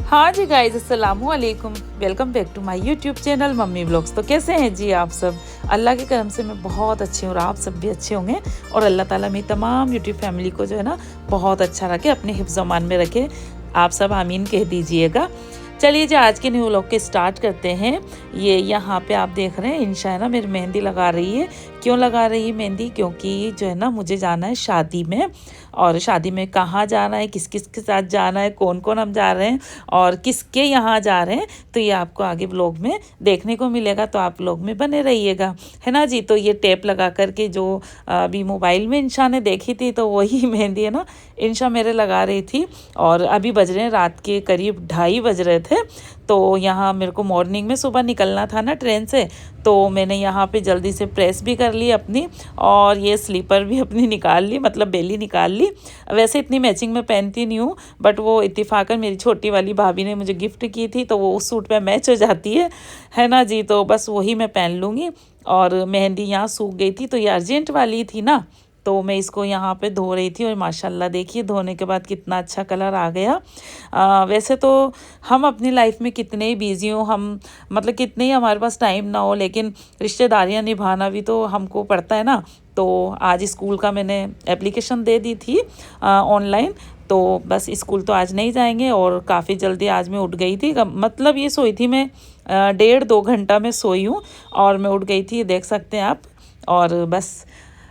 हाँ जी गाइज, अस्सलाम वालेकुम। Welcome back to my YouTube channel mummy blogs. तो कैसे हैं जी आप सब? अल्लाह के करम से मैं बहुत अच्छी हूँ और आप सब भी अच्छे होंगे। और अल्लाह ताला मेरी तमाम यूट्यूब फैमिली को जो है ना बहुत अच्छा रखे, अपने हिफ्ज़ अमान में रखे। आप सब आमीन कह दीजिएगा। चलिए जी, आज के न्यू व्लॉग के स्टार्ट करते हैं। ये यहाँ पे आप देख रहे हैं इंशा है ना मेरी मेहंदी लगा रही है। क्यों लगा रही है मेहंदी? क्योंकि जो है ना मुझे जाना है शादी में। और शादी में कहाँ जाना है, किस किस के साथ जाना है, कौन कौन हम जा रहे हैं और किसके यहाँ जा रहे हैं, तो ये आपको आगे व्लॉग में देखने को मिलेगा। तो आप व्लॉग में बने रहिएगा, है ना जी। तो ये टेप लगा करके जो अभी मोबाइल में इंशा ने देखी थी, तो वही मेहंदी है ना इंशा मेरे लगा रही थी। और अभी बज रहे हैं रात के करीब 2:30 बज रहे थे। तो यहाँ मेरे को मॉर्निंग में सुबह निकलना था ना ट्रेन से, तो मैंने यहाँ पे जल्दी से प्रेस भी कर ली अपनी, और ये स्लीपर भी अपनी निकाल ली, मतलब बेली निकाल ली। वैसे इतनी मैचिंग में पहनती नहीं हूँ, बट वो इत्तेफाकन मेरी छोटी वाली भाभी ने मुझे गिफ्ट की थी, तो वो उस सूट पे मैच हो जाती है ना जी। तो बस वही मैं पहन लूँगी। और मेहंदी यहाँ सूख गई थी, तो ये अर्जेंट वाली थी ना, तो मैं इसको यहाँ पे धो रही थी। और माशाल्लाह देखिए धोने के बाद कितना अच्छा कलर आ गया। वैसे तो हम अपनी लाइफ में कितने ही बिजी हो, हम मतलब कितने ही हमारे पास टाइम ना हो, लेकिन रिश्तेदारियाँ निभाना भी तो हमको पड़ता है ना। तो आज स्कूल का मैंने एप्लीकेशन दे दी थी ऑनलाइन। तो बस स्कूल तो आज नहीं जाएंगे। और काफ़ी जल्दी आज मैं उठ गई थी, मतलब ये सोई थी मैं 1.5-2 घंटा में सोई हूँ, और मैं उठ गई थी, देख सकते हैं आप। और बस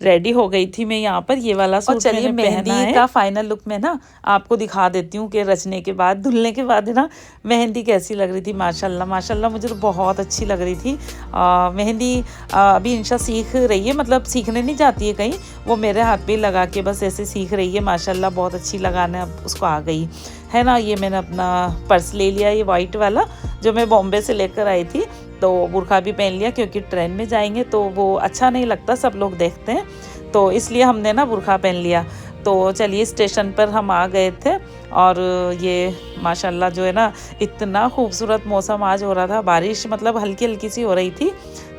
रेडी हो गई थी मैं यहाँ पर। ये वाला सूट मैंने मेहंदी का फाइनल लुक में ना आपको दिखा देती हूँ कि रचने के बाद, धुलने के बाद है ना मेहंदी कैसी लग रही थी। माशाल्लाह माशाल्लाह मुझे तो बहुत अच्छी लग रही थी मेहंदी। अभी इंशा सीख रही है, मतलब सीखने नहीं जाती है कहीं, वो मेरे हाथ पे लगा के बस ऐसे सीख रही है। माशाल्लाह बहुत अच्छी लगाने अब उसको आ गई है ना। ये मैंने अपना पर्स ले लिया, ये वाइट वाला जो मैं बॉम्बे से लेकर आई थी। तो बुर्का भी पहन लिया, क्योंकि ट्रेन में जाएंगे तो वो अच्छा नहीं लगता, सब लोग देखते हैं, तो इसलिए हमने ना बुर्का पहन लिया। तो चलिए स्टेशन पर हम आ गए थे। और ये माशाल्लाह जो है ना इतना खूबसूरत मौसम आज हो रहा था, बारिश मतलब हल्की हल्की सी हो रही थी।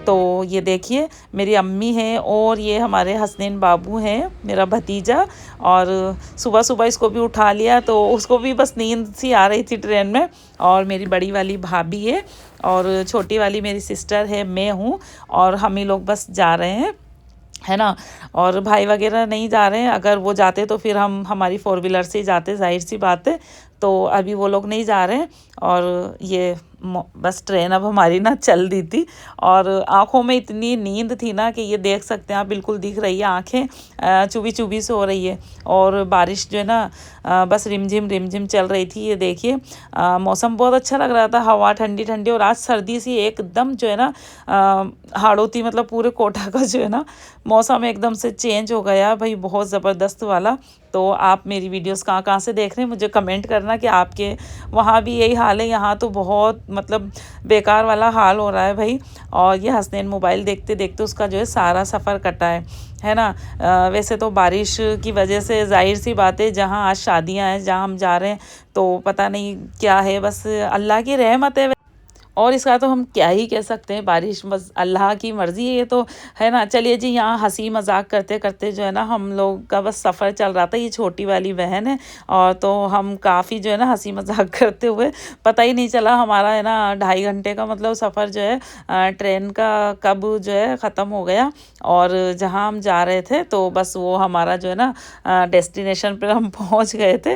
तो ये देखिए मेरी अम्मी हैं, और ये हमारे हसनैन बाबू हैं, मेरा भतीजा। और सुबह सुबह इसको भी उठा लिया, तो उसको भी बस नींद सी आ रही थी ट्रेन में। और मेरी बड़ी वाली भाभी है, और छोटी वाली मेरी सिस्टर है, मैं हूँ, और हम ही लोग बस जा रहे हैं, है ना। और भाई वगैरह नहीं जा रहे हैं, अगर वो जाते तो फिर हम हमारी 4 व्हीलर से ही जाते, जाहिर सी बात है। तो अभी वो लोग नहीं जा रहे हैं। और ये बस ट्रेन अब हमारी ना चल दी थी, और आँखों में इतनी नींद थी ना कि ये देख सकते हैं आप, बिल्कुल दिख रही है, आँखें चुभी चुभी से हो रही है। और बारिश जो है ना बस रिमझिम चल रही थी। ये देखिए मौसम बहुत अच्छा लग रहा था, हवा ठंडी ठंडी, और आज सर्दी सी एकदम जो है ना हाड़ोती, मतलब पूरे कोटा का जो है ना मौसम एकदम से चेंज हो गया भाई, बहुत ज़बरदस्त वाला। तो आप मेरी वीडियोस कहाँ कहाँ से देख रहे हैं मुझे कमेंट करना कि आपके वहाँ भी यही हाल है। यहाँ तो बहुत मतलब बेकार वाला हाल हो रहा है भाई। और ये हसनैन मोबाइल देखते देखते उसका जो है सारा सफ़र कटा है ना। वैसे तो बारिश की वजह से जाहिर सी बात है, जहाँ आज शादियाँ हैं, जहाँ हम जा रहे हैं, तो पता नहीं क्या है, बस अल्लाह की रहमत है। और इसका तो हम क्या ही कह सकते हैं, बारिश बस अल्लाह की मर्ज़ी है ये तो, है ना। चलिए जी, यहाँ हंसी मजाक करते करते जो है ना हम लोग का बस सफ़र चल रहा था। ये छोटी वाली बहन है, और तो हम काफ़ी जो है ना हंसी मजाक करते हुए, पता ही नहीं चला हमारा है ना 2.5 घंटे का मतलब सफ़र जो है ट्रेन का कब जो है ख़त्म हो गया। और जहाँ हम जा रहे थे, तो बस वो हमारा जो है ना डेस्टिनेशन पर हम पहुँच गए थे।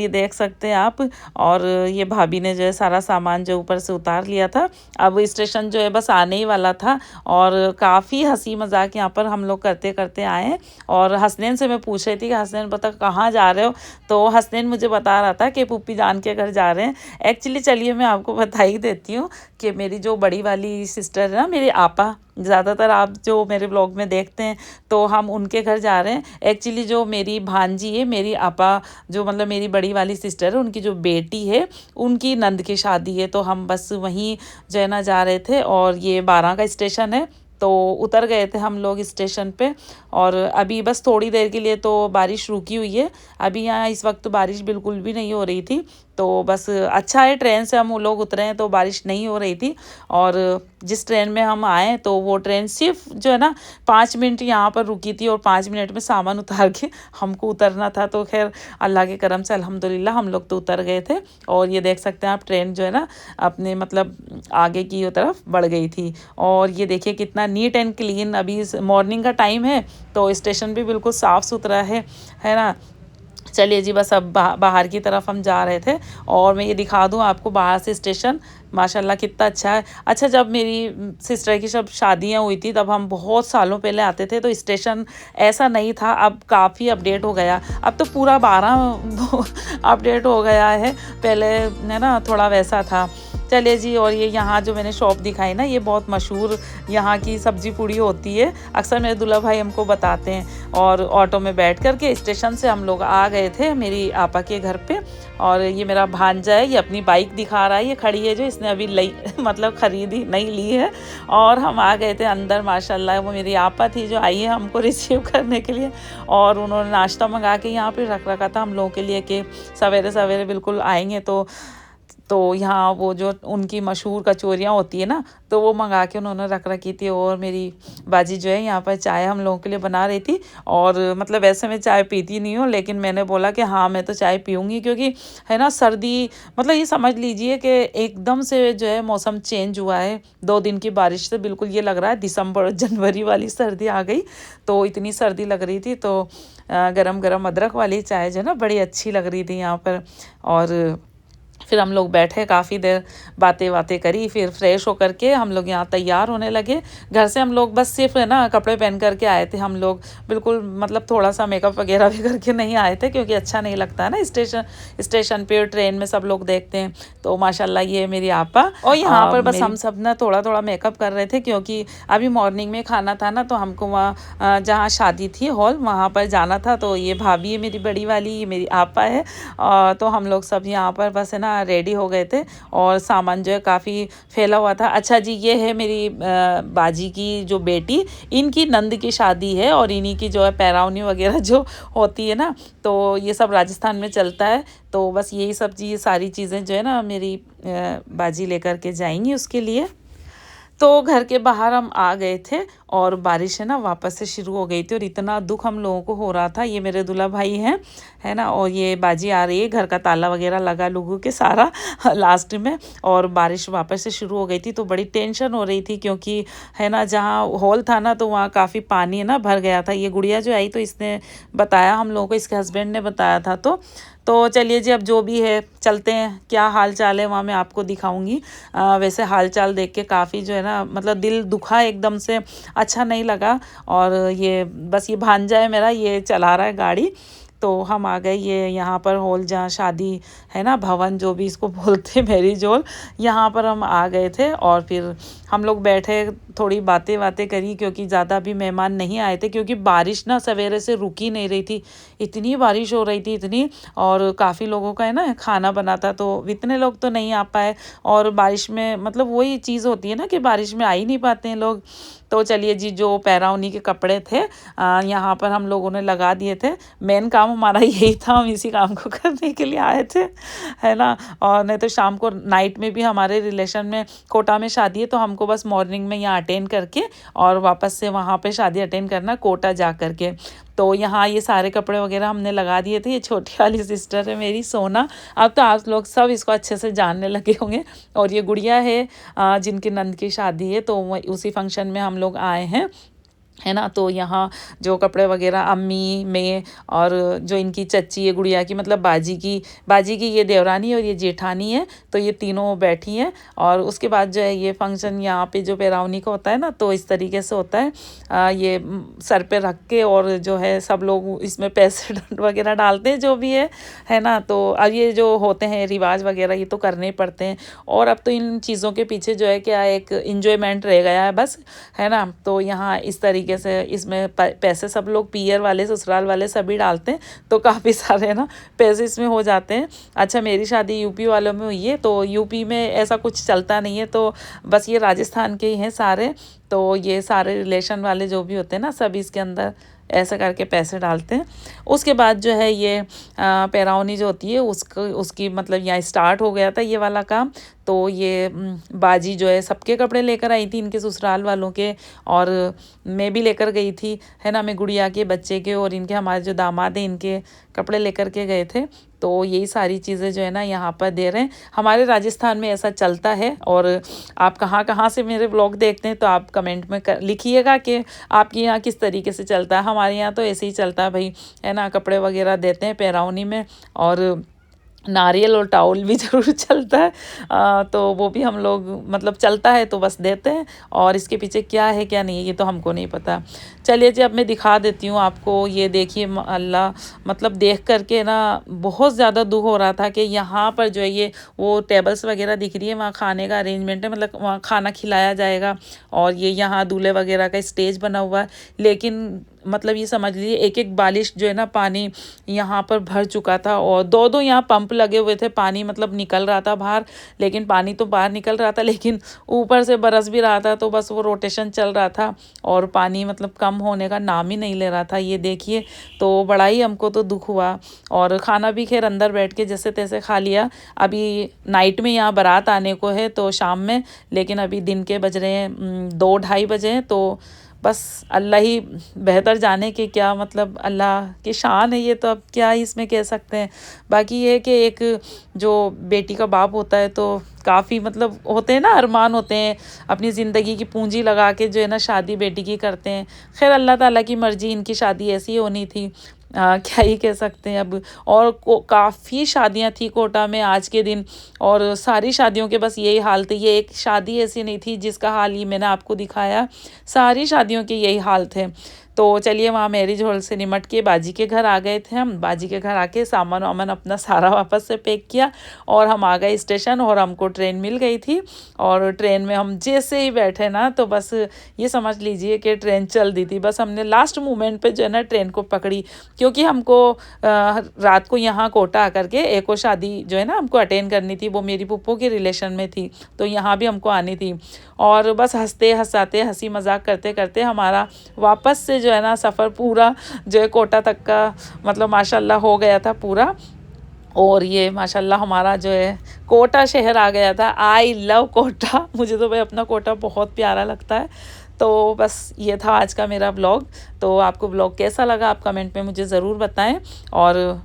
ये देख सकते हैं आप। और ये भाभी ने जो है सारा सामान जो ऊपर से उतार लिया था। अब स्टेशन जो है बस आने ही वाला था, और काफ़ी हंसी मजाक यहाँ पर हम लोग करते करते आए हैं। और हसनैन से मैं पूछ रही थी कि हसनैन बता कहाँ जा रहे हो, तो हसनैन मुझे बता रहा था कि पुप्पी जान के घर जा रहे हैं। एक्चुअली चलिए मैं आपको बता ही देती हूँ कि मेरी जो बड़ी वाली सिस्टर है ना, मेरी आपा, ज़्यादातर आप जो मेरे ब्लॉग में देखते हैं, तो हम उनके घर जा रहे हैं। एक्चुअली जो मेरी भांजी है, मेरी आपा जो मतलब मेरी बड़ी वाली सिस्टर है, उनकी जो बेटी है, उनकी नंद की शादी है, तो हम बस वहीं जो है ना जा रहे थे। और ये 12 का स्टेशन है, तो उतर गए थे हम लोग स्टेशन पे। और अभी बस थोड़ी देर के लिए तो बारिश रुकी हुई है, अभी यहाँ इस वक्त तो बारिश बिल्कुल भी नहीं हो रही थी। तो बस अच्छा है, ट्रेन से हम लोग उतरे हैं तो बारिश नहीं हो रही थी। और जिस ट्रेन में हम आए तो वो ट्रेन सिर्फ जो है ना 5 मिनट यहाँ पर रुकी थी और 5 मिनट में सामान उतार के हमको उतरना था। तो खैर अल्लाह के करम से अल्हम्दुलिल्लाह हम लोग तो उतर गए थे। और ये देख सकते हैं आप, ट्रेन जो है ना अपने मतलब आगे की तरफ बढ़ गई थी। और ये देखिए कितना नीट एंड क्लीन, अभी मॉर्निंग का टाइम है तो स्टेशन भी बिल्कुल साफ़ सुथरा है ना। चलिए जी, बस अब बाहर की तरफ हम जा रहे थे और मैं ये दिखा दूँ आपको बाहर से स्टेशन, माशाल्लाह कितना अच्छा है। अच्छा, जब मेरी सिस्टर की सब शादियाँ हुई थी तब हम बहुत सालों पहले आते थे तो स्टेशन ऐसा नहीं था, अब काफ़ी अपडेट हो गया। अब तो पूरा 12 अपडेट हो गया है, पहले है ना थोड़ा वैसा था। चलिए जी, और ये यहाँ जो मैंने शॉप दिखाई ना, ये बहुत मशहूर यहाँ की सब्जी पूड़ी होती है, अक्सर मेरे दूल्हा भाई हमको बताते हैं। और ऑटो में बैठ कर के स्टेशन से हम लोग आ गए थे मेरी आपा के घर पे। और ये मेरा भांजा है, ये अपनी बाइक दिखा रहा है, ये खड़ी है जो इसने अभी मतलब ख़रीदी नहीं ली है। और हम आ गए थे अंदर, माशाल्लाह वो मेरी आपा थी जो आई है हमको रिसीव करने के लिए। और उन्होंने नाश्ता मंगा के यहाँ पे रख रखा था हम लोगों के लिए कि सवेरे सवेरे बिल्कुल आएंगे तो यहाँ वो जो उनकी मशहूर कचौरियाँ होती है ना, तो वो मंगा के उन्होंने रख रखी थी। और मेरी बाजी जो है यहाँ पर चाय हम लोगों के लिए बना रही थी। और मतलब वैसे मैं चाय पीती नहीं हूँ, लेकिन मैंने बोला कि हाँ मैं तो चाय पीऊँगी, क्योंकि है ना सर्दी, मतलब ये समझ लीजिए कि एकदम से जो है मौसम चेंज हुआ है 2 दिन की बारिश से, बिल्कुल ये लग रहा है दिसंबर जनवरी वाली सर्दी आ गई। तो इतनी सर्दी लग रही थी, तो गरम गरम अदरक वाली चाय जो है ना बड़ी अच्छी लग रही थी यहाँ पर। और फिर हम लोग बैठे, काफ़ी देर बातें करी, फिर फ्रेश होकर के हम लोग यहाँ तैयार होने लगे। घर से हम लोग बस सिर्फ है ना कपड़े पहन करके आए थे हम लोग, बिल्कुल मतलब थोड़ा सा मेकअप वगैरह भी करके नहीं आए थे, क्योंकि अच्छा नहीं लगता है ना स्टेशन पे ट्रेन में सब लोग देखते हैं। तो माशाल्लाह ये मेरी आपा, और यहाँ पर बस हम सब ना थोड़ा थोड़ा मेकअप कर रहे थे, क्योंकि अभी मॉर्निंग में खाना था ना, तो हमको वहाँ जहाँ शादी थी हॉल वहाँ पर जाना था। तो ये भाभी है मेरी बड़ी वाली, ये मेरी आपा है। तो हम लोग सब यहाँ पर बस है ना रेडी हो गए थे और सामान जो है काफ़ी फैला हुआ था। अच्छा जी, ये है मेरी बाजी की जो बेटी, इनकी नंद की शादी है और इन्हीं की जो है पैरावनी वगैरह जो होती है ना, तो ये सब राजस्थान में चलता है। तो बस यही सब सारी चीज़ें जो है ना मेरी बाजी लेकर के जाएंगी उसके लिए। तो घर के बाहर हम आ गए थे और बारिश है ना वापस से शुरू हो गई थी, और इतना दुख हम लोगों को हो रहा था। ये मेरे दूल्हा भाई हैं, है ना, और ये बाजी आ रही है, घर का ताला वगैरह लगा लुगू के सारा लास्ट में। और बारिश वापस से शुरू हो गई थी, तो बड़ी टेंशन हो रही थी, क्योंकि है ना जहाँ हॉल था ना तो वहाँ काफ़ी पानी है ना भर गया था। ये गुड़िया जो आई तो इसने बताया हम लोगों को, इसके हस्बैंड ने बताया था। तो चलिए जी, अब जो भी है चलते हैं, क्या हाल चाल है वहाँ मैं आपको दिखाऊंगी। वैसे हाल चाल देख के काफ़ी जो है ना मतलब दिल दुखा, एकदम से अच्छा नहीं लगा। और ये बस ये भांजा है मेरा, ये चला रहा है गाड़ी। तो हम आ गए ये यहाँ पर हॉल जहाँ शादी है ना, भवन जो भी इसको बोलते हैं, मैरिज हॉल, यहाँ पर हम आ गए थे। और फिर हम लोग बैठे, थोड़ी बातें करी, क्योंकि ज़्यादा भी मेहमान नहीं आए थे, क्योंकि बारिश ना सवेरे से रुकी नहीं रही थी, इतनी बारिश हो रही थी इतनी। और काफ़ी लोगों का है ना खाना बना था, तो इतने लोग तो नहीं आ पाए। और बारिश में मतलब वही चीज़ होती है ना कि बारिश में आ ही नहीं पाते हैं लोग। तो चलिए जी, जो पैरावनी के कपड़े थे यहाँ पर हम लोगों ने लगा दिए थे। मेन काम हमारा यही था, हम इसी काम को करने के लिए आए थे, है ना। और नहीं तो शाम को नाइट में भी हमारे रिलेशन में कोटा में शादी है, तो हमको बस मॉर्निंग में यहाँ अटेंड करके और वापस से वहाँ पे शादी अटेंड करना कोटा जा करके। तो यहाँ ये सारे कपड़े वगैरह हमने लगा दिए थे। ये छोटी वाली सिस्टर है मेरी सोना, अब तो आप लोग सब इसको अच्छे से जानने लगे होंगे। और ये गुड़िया है जिनकी नंद की शादी है, तो उसी फंक्शन में हम लोग आए हैं, है ना। तो यहाँ जो कपड़े वगैरह अम्मी में, और जो इनकी चच्ची है गुड़िया की, मतलब बाजी की ये देवरानी और ये जेठानी है, तो ये तीनों बैठी हैं। और उसके बाद जो है ये फंक्शन यहाँ पे जो पैरावनी का होता है ना, तो इस तरीके से होता है। ये सर पे रख के और जो है सब लोग इसमें पैसे वगैरह डालते हैं जो भी है ना। तो अब ये जो होते हैं रिवाज वगैरह, ये तो करने ही पड़ते हैं। और अब तो इन चीज़ों के पीछे जो है क्या एक इंजॉयमेंट रह गया है बस, है ना। तो यहाँ इस तरीके से इसमें पैसे सब लोग पियर वाले ससुराल वाले सभी डालते हैं, तो काफ़ी सारे ना पैसे इसमें हो जाते हैं। अच्छा, मेरी शादी यूपी वालों में हुई है, तो यूपी में ऐसा कुछ चलता नहीं है, तो बस ये राजस्थान के ही हैं सारे। तो ये सारे रिलेशन वाले जो भी होते हैं ना, सब इसके अंदर ऐसा करके पैसे डालते हैं। उसके बाद जो है ये पैराउनी जो होती है उसकी मतलब यहाँ स्टार्ट हो गया था ये वाला काम। तो ये बाजी जो है सबके कपड़े लेकर आई थी, इनके ससुराल वालों के, और मैं भी लेकर गई थी, है ना। मैं गुड़िया के, बच्चे के और इनके, हमारे जो दामाद हैं इनके कपड़े लेकर के गए थे। तो यही सारी चीज़ें जो है ना यहाँ पर दे रहे हैं। हमारे राजस्थान में ऐसा चलता है। और आप कहाँ कहाँ से मेरे ब्लॉग देखते हैं तो आप कमेंट में लिखिएगा कि आपके यहाँ किस तरीके से चलता है। हमारे यहाँ तो ऐसे ही चलता है भाई, है ना। कपड़े वगैरह देते हैं पैराउनी में, और नारियल और टाउल भी ज़रूर चलता है। तो वो भी हम लोग मतलब चलता है तो बस देते हैं, और इसके पीछे क्या है क्या नहीं है ये तो हमको नहीं पता। चलिए जी, अब मैं दिखा देती हूँ आपको। ये देखिए अल्लाह, मतलब देख करके ना बहुत ज़्यादा दुख हो रहा था कि यहाँ पर जो है ये वो टेबल्स वगैरह दिख रही है, वहाँ खाने का अरेंजमेंट है, मतलब वहाँ खाना खिलाया जाएगा। और ये यहाँ दूल्हे वगैरह का स्टेज बना हुआ है, लेकिन मतलब ये समझ लीजिए एक एक बालिश जो है ना पानी यहाँ पर भर चुका था। और दो दो यहाँ पंप लगे हुए थे, पानी मतलब निकल रहा था बाहर, लेकिन पानी तो बाहर निकल रहा था लेकिन ऊपर से बरस भी रहा था, तो बस वो रोटेशन चल रहा था और पानी मतलब कम होने का नाम ही नहीं ले रहा था। ये देखिए, तो बड़ा ही हमको तो दुख हुआ। और खाना भी खैर अंदर बैठ के जैसे तैसे खा लिया। अभी नाइट में यहाँ बारात आने को है तो शाम में, लेकिन अभी दिन के बज रहे हैं 2-2:30 बजे हैं। तो बस अल्लाह ही बेहतर जाने कि क्या, मतलब अल्लाह की शान है ये, तो अब क्या ही इसमें कह सकते हैं। बाकी ये है कि एक जो बेटी का बाप होता है तो काफ़ी मतलब होते हैं ना, अरमान होते हैं, अपनी ज़िंदगी की पूंजी लगा के जो है ना शादी बेटी की करते हैं। खैर अल्लाह ताला की मर्ज़ी, इनकी शादी ऐसी होनी थी। क्या ही कह सकते हैं अब। और काफ़ी शादियां थी कोटा में आज के दिन, और सारी शादियों के बस यही हाल थे। ये एक शादी ऐसी नहीं थी जिसका हाल ही मैंने आपको दिखाया, सारी शादियों के यही हाल थे। तो चलिए, वहाँ मैरिज हॉल से निमट के बाजी के घर आ गए थे हम। बाजी के घर आके सामान वामान अपना सारा वापस से पैक किया और हम आ गए स्टेशन, और हमको ट्रेन मिल गई थी। और ट्रेन में हम जैसे ही बैठे ना, तो बस ये समझ लीजिए कि ट्रेन चल दी थी। बस हमने लास्ट मोमेंट पे जो है ना ट्रेन को पकड़ी, क्योंकि हमको रात को यहाँ कोटा आकर के एक और शादी जो है ना हमको अटेंड करनी थी, वो मेरी पुप्पो के रिलेशन में थी, तो यहाँ भी हमको आनी थी। और बस हंसते हंसाते, हंसी मजाक करते करते हमारा वापस से जो है ना सफ़र पूरा जो है कोटा तक का मतलब माशाल्लाह हो गया था पूरा। और ये माशाल्लाह हमारा जो है कोटा शहर आ गया था। आई लव कोटा, मुझे तो भाई अपना कोटा बहुत प्यारा लगता है। तो बस ये था आज का मेरा ब्लॉग। तो आपको ब्लॉग कैसा लगा आप कमेंट में मुझे ज़रूर बताएं। और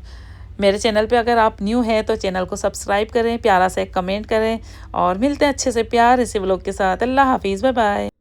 मेरे चैनल पे अगर आप न्यू हैं तो चैनल को सब्सक्राइब करें, प्यारा सा एक कमेंट करें, और मिलते हैं अच्छे से प्यार इसी ब्लॉग के साथ। अल्लाह हाफिज़, बाय बाय।